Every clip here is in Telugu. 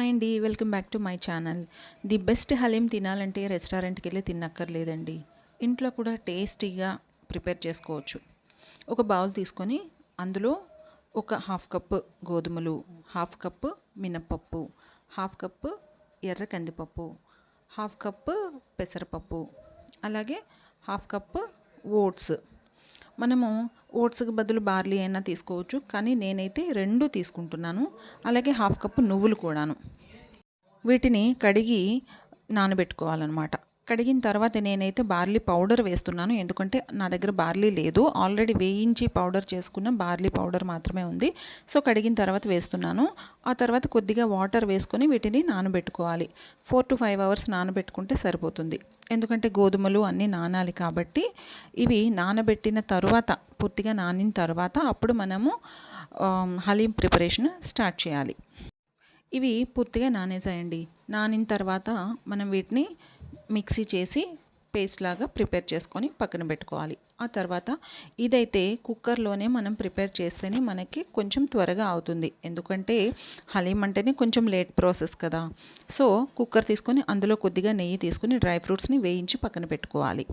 హాయ్ అండి, welcome back to my channel. The best haleem తినాలంటే రెస్టారెంట్కి వెళ్ళి తినక్కర్లేదండి. ఇంట్లో కూడా టేస్టీగా ప్రిపేర్ చేసుకోవచ్చు. ఒక బౌల్ తీసుకొని అందులో ఒక హాఫ్ కప్పు గోధుమలు, హాఫ్ కప్పు మినప్పప్పు, హాఫ్ కప్పు ఎర్ర కందిపప్పు, హాఫ్ కప్పు పెసరపప్పు, అలాగే హాఫ్ కప్పు ఓట్స్. మనము ఓట్స్కి బదులు బార్లీ అయినా తీసుకోవచ్చు, కానీ నేనైతే రెండు తీసుకుంటున్నాను. అలాగే హాఫ్ కప్పు నువ్వులు కూడాను. వీటిని కడిగి నానబెట్టుకోవాలన్నమాట. కడిగిన తర్వాత నేనైతే బార్లీ పౌడర్ వేస్తున్నాను, ఎందుకంటే నా దగ్గర బార్లీ లేదు. ఆల్రెడీ వేయించి పౌడర్ చేసుకున్న బార్లీ పౌడర్ మాత్రమే ఉంది. సో కడిగిన తర్వాత వేస్తున్నాను. ఆ తర్వాత కొద్దిగా వాటర్ వేసుకొని వీటిని నానబెట్టుకోవాలి. 4 to 5 అవర్స్ నానబెట్టుకుంటే సరిపోతుంది. ఎందుకంటే గోధుమలు అన్నీ నానాలి కాబట్టి ఇవి నానబెట్టిన తర్వాత, పూర్తిగా నానిన తర్వాత అప్పుడు మనము హలీం ప్రిపరేషన్ స్టార్ట్ చేయాలి. ఇవి పూర్తిగా నానేసాయండి. నానిన తర్వాత మనం వీటిని మిక్సీ చేసి పేస్ట్ లాగా ప్రిపేర్ చేసుకొని పక్కన పెట్టుకోవాలి. ఆ తర్వాత ఇదైతే కుక్కర్లోనే మనం ప్రిపేర్ చేస్తేనే మనకి కొంచెం త్వరగా అవుతుంది. ఎందుకంటే హలీం అంటేనే కొంచెం లేట్ ప్రాసెస్ కదా. సో కుక్కర్ తీసుకొని అందులో కొద్దిగా నెయ్యి తీసుకొని డ్రై ఫ్రూట్స్ని వేయించి పక్కన పెట్టుకోవాలి.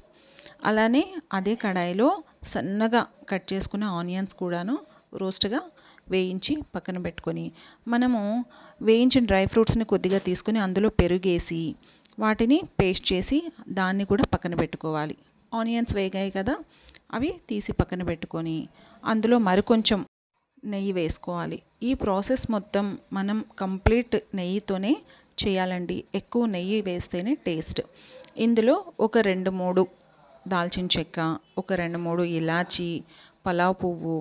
అలానే అదే కడాయిలో సన్నగా కట్ చేసుకున్న ఆనియన్స్ కూడాను రోస్ట్గా వేయించి పక్కన పెట్టుకొని, మనము వేయించిన డ్రై ఫ్రూట్స్ని కొద్దిగా తీసుకొని అందులో పెరుగేసి వాటిని పేస్ట్ చేసి దాన్ని కూడా పక్కన పెట్టుకోవాలి. ఆనియన్స్ వేగాయి కదా, అవి తీసి పక్కన పెట్టుకొని అందులో మరికొంచెం నెయ్యి వేసుకోవాలి. ఈ ప్రాసెస్ మొత్తం మనం కంప్లీట్ నెయ్యితోనే చేయాలండి. ఎక్కువ నెయ్యి వేస్తేనే టేస్ట్. ఇందులో ఒక 2-3 దాల్చిన చెక్క, ఒక 2-3 ఇలాచీ, పలావ్ పువ్వు,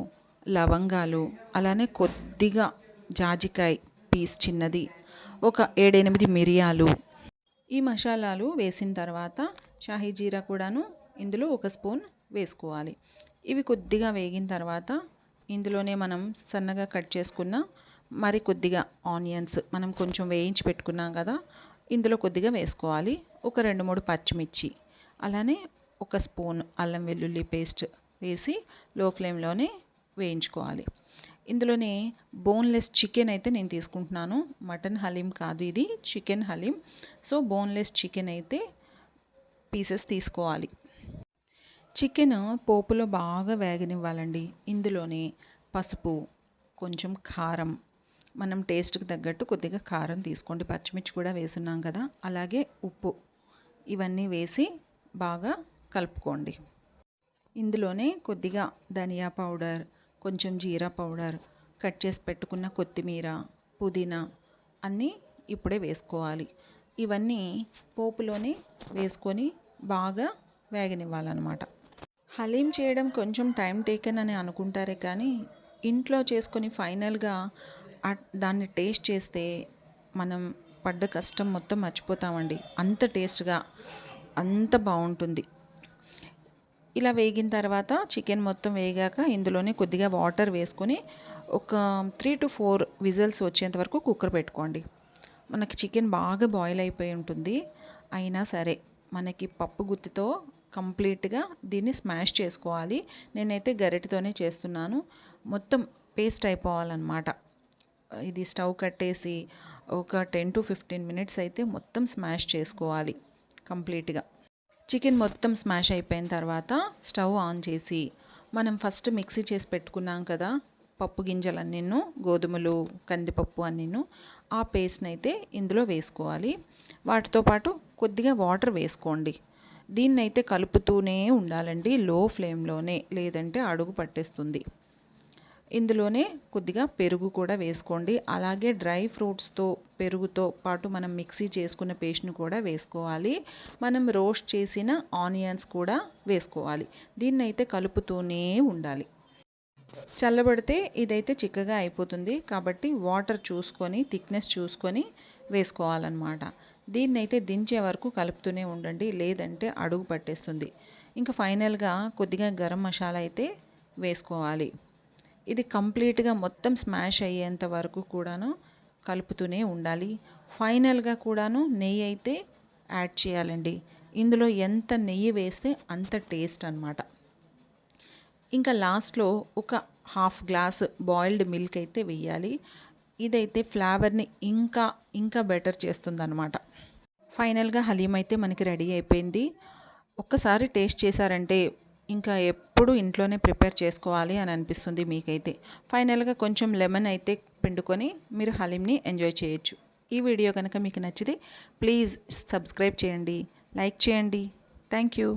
లవంగాలు, అలానే కొద్దిగా జాజికాయ పీస్ చిన్నది, ఒక 7-8 మిరియాలు. ఈ మసాలాలు వేసిన తర్వాత షాహీ జీరా కూడాను ఇందులో ఒక స్పూన్ వేసుకోవాలి. ఇవి కొద్దిగా వేగిన తర్వాత ఇందులోనే మనం సన్నగా కట్ చేసుకున్న మరి కొద్దిగా ఆనియన్స్ మనం కొంచెం వేయించి పెట్టుకున్నాం కదా, ఇందులో కొద్దిగా వేసుకోవాలి. ఒక 2-3 పచ్చిమిర్చి, అలానే ఒక స్పూన్ అల్లం వెల్లుల్లి పేస్ట్ వేసి లో ఫ్లేమ్లోనే వేయించుకోవాలి. ఇందులోనే బోన్లెస్ చికెన్ అయితే నేను తీసుకుంటున్నాను. మటన్ హలీం కాదు, ఇది chicken haleem. So boneless chicken అయితే పీసెస్ తీసుకోవాలి. చికెన్ పోపులో బాగా వేగనివ్వాలండి. ఇందులోనే పసుపు, కొంచెం కారం, మనం టేస్ట్కి తగ్గట్టు కొద్దిగా కారం తీసుకోండి. పచ్చిమిర్చి కూడా వేసున్నాం కదా, అలాగే ఉప్పు, ఇవన్నీ వేసి బాగా కలుపుకోండి. ఇందులోనే కొద్దిగా ధనియా పౌడర్, కొంచెం జీరా పౌడర్, కట్ చేసి పెట్టుకున్న కొత్తిమీర, పుదీనా అన్నీ ఇప్పుడే వేసుకోవాలి. ఇవన్నీ పోపులోనే వేసుకొని బాగా వేగనివ్వాలన్నమాట. హలీం చేయడం కొంచెం టైం టేకెన్ అని అనుకుంటారే కానీ ఇంట్లో చేసుకొని ఫైనల్గా దాన్ని టేస్ట్ చేస్తే మనం పడ్డ కష్టం మొత్తం మర్చిపోతామండి. అంత టేస్ట్గా, అంత బాగుంటుంది. ఇలా వేగిన తర్వాత చికెన్ మొత్తం వేగాక ఇందులోనే కొద్దిగా వాటర్ వేసుకొని ఒక 3 to 4 విజిల్స్ వచ్చేంత వరకు కుక్కర్ పెట్టుకోండి. మనకి చికెన్ బాగా బాయిల్ అయిపోయి ఉంటుంది. అయినా సరే మనకి పప్పు గుత్తితో కంప్లీట్గా దీన్ని స్మాష్ చేసుకోవాలి. నేనైతే గరిటెతోనే చేస్తున్నాను. మొత్తం పేస్ట్ అయిపోవాలన్నమాట. ఇది స్టవ్ కట్టేసి ఒక 10 to 15 మినిట్స్ అయితే మొత్తం స్మాష్ చేసుకోవాలి కంప్లీట్గా. చికెన్ మొత్తం స్మాష్ అయిపోయిన తర్వాత స్టవ్ ఆన్ చేసి మనం ఫస్ట్ మిక్సీ చేసి పెట్టుకున్నాం కదా పప్పు గింజలన్నీను, గోధుమలు, కందిపప్పు అన్నీను, ఆ పేస్ట్ని అయితే ఇందులో వేసుకోవాలి. వాటితో పాటు కొద్దిగా వాటర్ వేసుకోండి. దీన్నైతే కలుపుతూనే ఉండాలండి, లో ఫ్లేమ్లోనే, లేదంటే అడుగు పట్టేస్తుంది. ఇందులోనే కొద్దిగా పెరుగు కూడా వేసుకోండి. అలాగే డ్రై ఫ్రూట్స్తో పెరుగుతో పాటు మనం మిక్సీ చేసుకున్న పేస్ట్ని కూడా వేసుకోవాలి. మనం రోస్ట్ చేసిన ఆనియన్స్ కూడా వేసుకోవాలి. దీన్ని అయితే కలుపుతూనే ఉండాలి. చల్లబడితే ఇదైతే చిక్కగా అయిపోతుంది కాబట్టి వాటర్ చూసుకొని, థిక్నెస్ చూసుకొని వేసుకోవాలన్నమాట. దీన్ని అయితే దించే వరకు కలుపుతూనే ఉండండి, లేదంటే అడుగు పట్టేస్తుంది. ఇంకా ఫైనల్గా కొద్దిగా గరం మసాలా అయితే వేసుకోవాలి. ఇది కంప్లీట్గా మొత్తం స్మాష్ అయ్యేంత వరకు కూడాను కలుపుతూనే ఉండాలి. ఫైనల్గా కూడాను నెయ్యి అయితే యాడ్ చేయాలండి. ఇందులో ఎంత నెయ్యి వేస్తే అంత టేస్ట్ అన్నమాట. ఇంకా లాస్ట్లో ఒక హాఫ్ గ్లాస్ బాయిల్డ్ మిల్క్ అయితే వేయాలి. ఇదైతే ఫ్లేవర్ని ఇంకా ఇంకా బెటర్ చేస్తుందన్నమాట. ఫైనల్గా హలీం అయితే మనకి రెడీ అయిపోయింది. ఒక్కసారి టేస్ట్ చేశారంటే ఇంకా ఎప్పుడు ఇంట్లోనే ప్రిపేర్ చేసుకోవాలి అని అనిపిస్తుంది మీకైతే. ఫైనల్గా కొంచెం లెమన్ అయితే పిండుకొని మీరు హలీంని ఎంజాయ్ చేయొచ్చు. ఈ వీడియో కనుక మీకు నచ్చితే ప్లీజ్ సబ్స్క్రైబ్ చేయండి, లైక్ చేయండి. Thank you.